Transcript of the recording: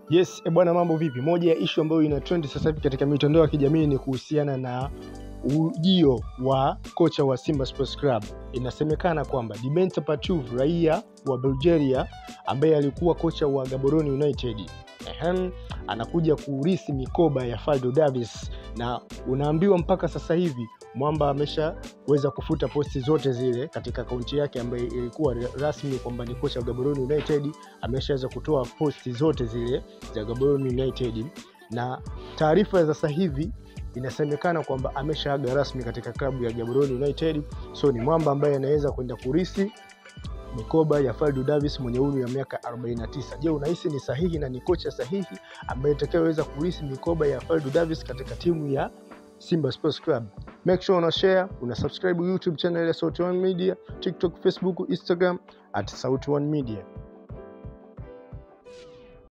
Yes, bwana, mambo vipi? Moja ya issue ambayo ina trend sasa hivi katika mitandao ya kijamii ni kuhusiana na ujio wa kocha wa Simba Sports Club. Inasemekana kwamba Dimitar Berbatov, raia wa Bulgaria ambaye alikuwa kocha wa Gaborone United, anakuja kurithi mikoba ya Faldo Davis, na unaambiwa mpaka sasa hivi Mwamba ameshaweza kufuta posti zote zile katika akaunti yake ambayo ilikuwa rasmi kwamba ni kocha wa Gaborone United. Ameshaweza kutoa posti zote zile za Gaborone United, na taarifa za sasa hivi inasemekana kwamba ameshaaga rasmi katika klabu ya Gaborone United. So ni Mwamba ambaye anaweza kwenda kurithi mikoba ya Faldo Davis mwenye umri wa miaka 49. Je, unahisi ni sahihi na ni kocha sahihi ambaye atakayeweza kurithi mikoba ya Faldo Davis katika timu ya Simba Sports Club? Make sure una share, una subscribe YouTube channel ya Sauti One Media, TikTok, Facebook, Instagram @Sauti One Media.